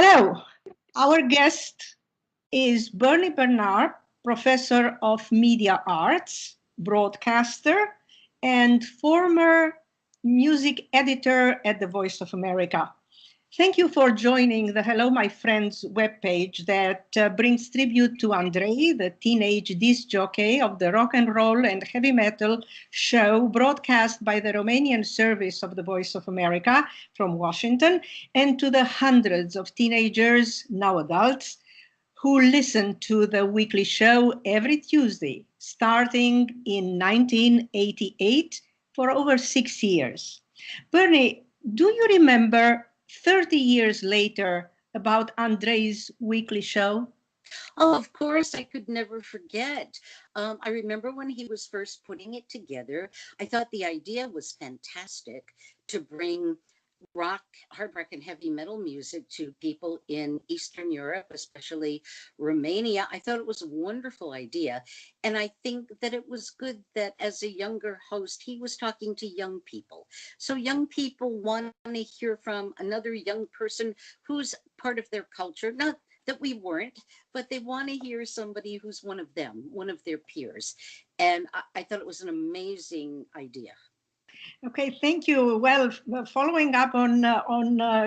Hello, our guest is Bernie Bernard, professor of media arts, broadcaster, and former music editor at the Voice of America. Thank you for joining the Hello My Friends webpage that brings tribute to Andrei, the teenage disc jockey of the rock and roll and heavy metal show broadcast by the Romanian service of the Voice of America from Washington, and to the hundreds of teenagers, now adults, who listen to the weekly show every Tuesday, starting in 1988 for over 6 years. Bernie, do you remember 30 years later about Andrei's weekly show? Oh, of course, I could never forget. I remember when he was first putting it together, I thought the idea was fantastic to bring rock, hard rock, and heavy metal music to people in Eastern Europe, especially Romania. I thought it was a wonderful idea. And I think that it was good that as a younger host, he was talking to young people. So young people want to hear from another young person who's part of their culture, not that we weren't, but they want to hear somebody who's one of them, one of their peers. And I thought it was an amazing idea. Okay, thank you. Well, following up on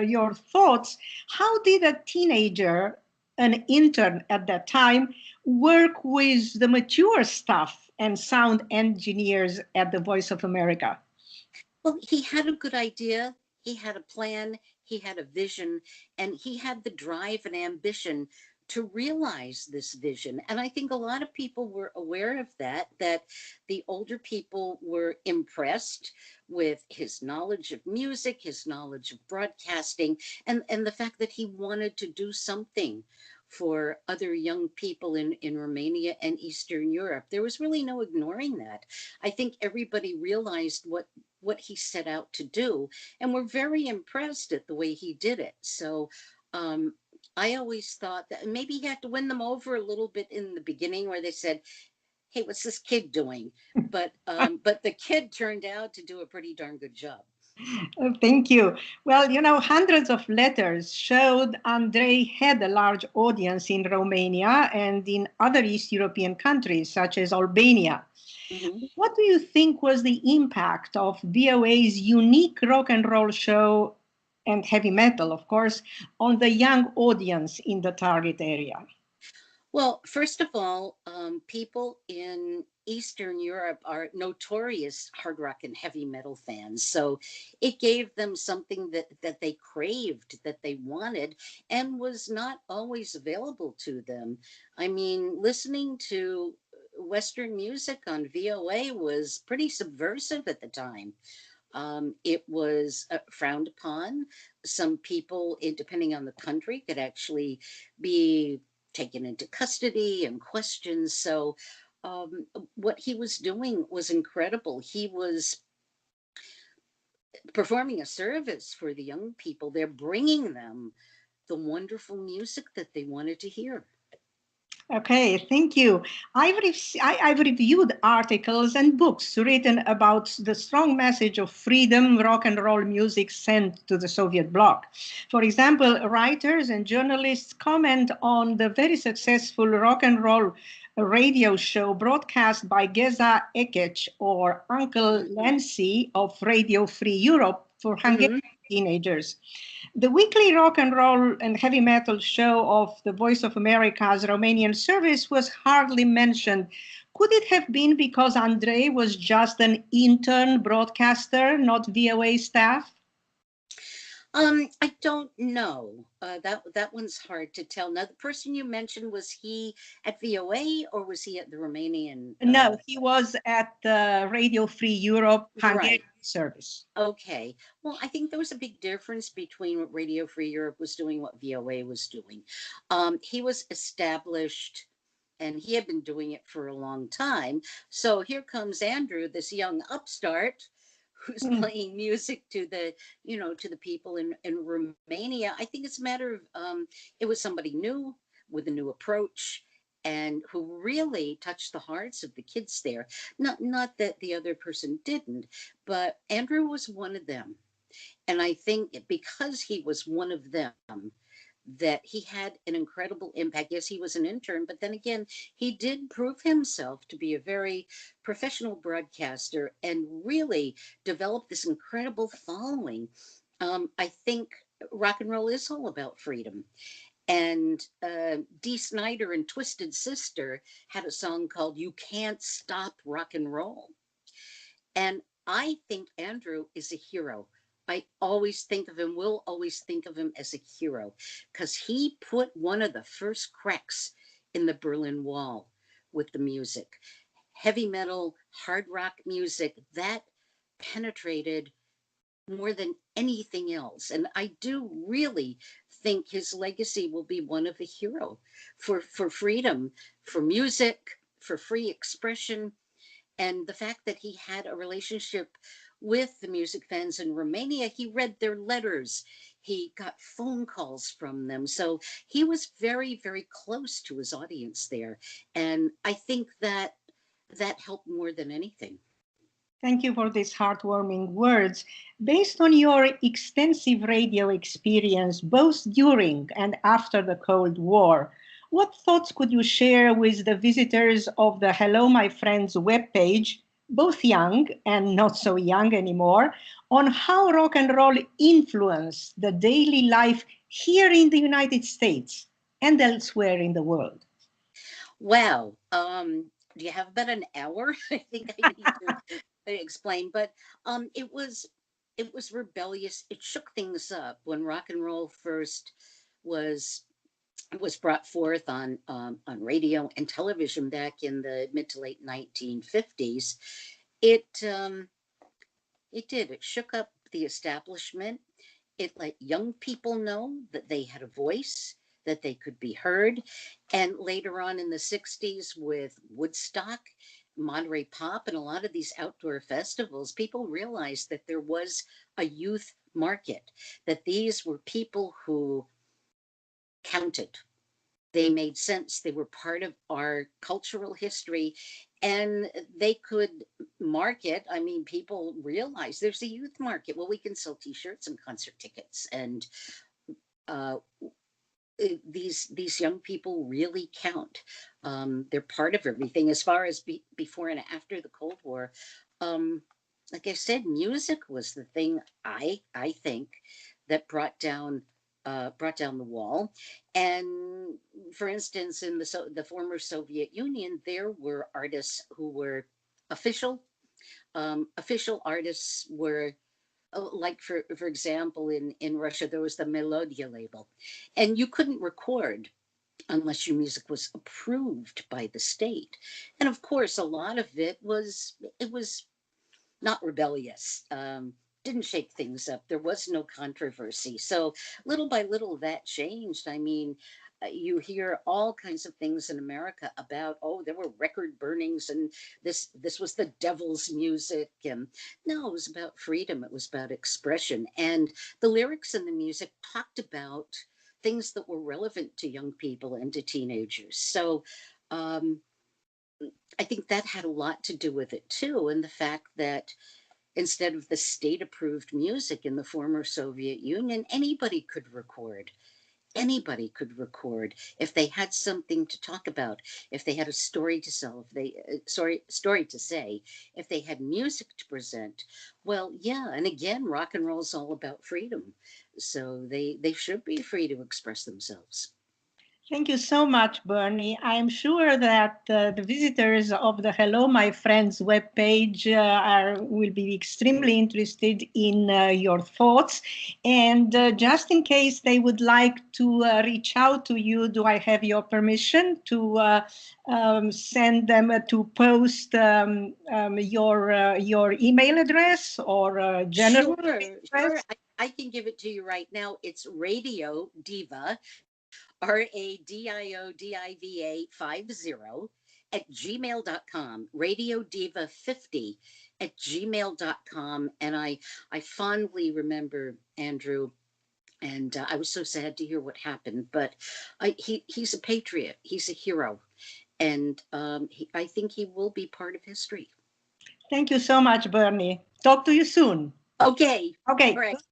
your thoughts, how did a teenager, an intern at that time, work with the mature staff and sound engineers at the Voice of America? Well, he had a good idea. He had a plan. He had a vision, and he had the drive and ambition to realize this vision. And I think a lot of people were aware of that, that the older people were impressed with his knowledge of music, his knowledge of broadcasting, and the fact that he wanted to do something for other young people in Romania and Eastern Europe. There was really no ignoring that. I think everybody realized what he set out to do, and we're very impressed at the way he did it. So um, I always thought that maybe he had to win them over a little bit in the beginning, where they said, "Hey, what's this kid doing?" But the kid turned out to do a pretty darn good job. Thank you. Well, hundreds of letters showed Andrei had a large audience in Romania and in other East European countries, such as Albania. Mhm. What do you think was the impact of VOA's unique rock and roll show and heavy metal, of course, on the young audience in the target area? Well, first of all, people in Eastern Europe are notorious hard rock and heavy metal fans. So it gave them something that they craved, that they wanted, and was not always available to them. I mean, listening to Western music on VOA was pretty subversive at the time. It was frowned upon. Some people, depending on the country, could actually be taken into custody and questioned. So, what he was doing was incredible. He was performing a service for the young people. They're bringing them the wonderful music that they wanted to hear. Okay, thank you. I've reviewed articles and books written about the strong message of freedom rock and roll music sent to the Soviet bloc. For example, writers and journalists comment on the very successful rock and roll radio show broadcast by Geza Ekec or Uncle Mhm. Lancy of Radio Free Europe for Hungarian Mhm. teenagers. The weekly rock and roll and heavy metal show of the Voice of America's Romanian service was hardly mentioned. Could it have been because Andrei was just an intern broadcaster, not VOA staff? I don't know. That one's hard to tell. Now, the person you mentioned, was he at VOA or was he at the Romanian? No, he was at the Radio Free Europe Hungarian Right. service. Okay. Well, I think there was a big difference between what Radio Free Europe was doing, what VOA was doing. He was established and he had been doing it for a long time. So here comes Andrew, this young upstart who's Hmm. playing music to to the people in Romania. I think it's a matter of it was somebody new with a new approach and who really touched the hearts of the kids there. Not that the other person didn't, but Andrew was one of them. And I think because he was one of them, that he had an incredible impact. Yes, he was an intern, but then again, he did prove himself to be a very professional broadcaster and really develop this incredible following. I think rock and roll is all about freedom. And Dee Snider and Twisted Sister had a song called You Can't Stop Rock and Roll. And I think Andrew is a hero. I always think of him, will always think of him as a hero, because he put one of the first cracks in the Berlin Wall with the music. Heavy metal, hard rock music, that penetrated more than anything else. And I do really think his legacy will be one of a hero for freedom, for music, for free expression, and the fact that he had a relationship with the music fans in Romania. He read their letters, he got phone calls from them. So he was very, very close to his audience there. And I think that that helped more than anything. Thank you for these heartwarming words. Based on your extensive radio experience, both during and after the Cold War, what thoughts could you share with the visitors of the Hello My Friends webpage, both young and not so young anymore, on how rock and roll influenced the daily life here in the United States and elsewhere in the world? Wow. Do you have about an hour? I think I need to explain, but it was rebellious. It shook things up when rock and roll first was was brought forth on radio and television back in the mid to late 1950s. It it did. It shook up the establishment. It let young people know that they had a voice, that they could be heard. And later on in the 60s with Woodstock, Monterey Pop, and a lot of these outdoor festivals, people realized that there was a youth market, that these were people who counted. They made sense. They were part of our cultural history and they could market. I mean, people realize there's a youth market. Well, we can sell t-shirts and concert tickets. And uh, these young people really count. They're part of everything. As far as before and after the Cold War, like I said, music was the thing I think that brought down the wall. And for instance, in the former Soviet Union, there were artists who were official. Official artists were like for example in Russia there was the Melodia label, and you couldn't record unless your music was approved by the state. And of course a lot of it was not rebellious. Didn't shake things up. There was no controversy. So little by little that changed. I mean, you hear all kinds of things in America about, oh, there were record burnings and this was the devil's music. And no, it was about freedom. It was about expression. And the lyrics in the music talked about things that were relevant to young people and to teenagers. So um, I think that had a lot to do with it too. And the fact that instead of the state approved music in the former Soviet Union, anybody could record. Anybody could record if they had something to talk about, if they had a story to sell, if they story to say, if they had music to present. Well, yeah, and again, rock and roll is all about freedom, so they should be free to express themselves. Thank you so much, Bernie. I'm sure that the visitors of the Hello My Friends webpage will be extremely interested in your thoughts. And just in case they would like to reach out to you, do I have your permission to send them to post your email address or general Sure, address? sure. I can give it to you right now. It's Radio Diva, RADIODIVA 50 at gmail.com, Radio Diva 50 at gmail.com. And I fondly remember Andrew, and I was so sad to hear what happened, but he's a patriot, he's a hero, and I think he will be part of history. Thank you so much, Bernie. Talk to you soon. Okay. Okay. All right.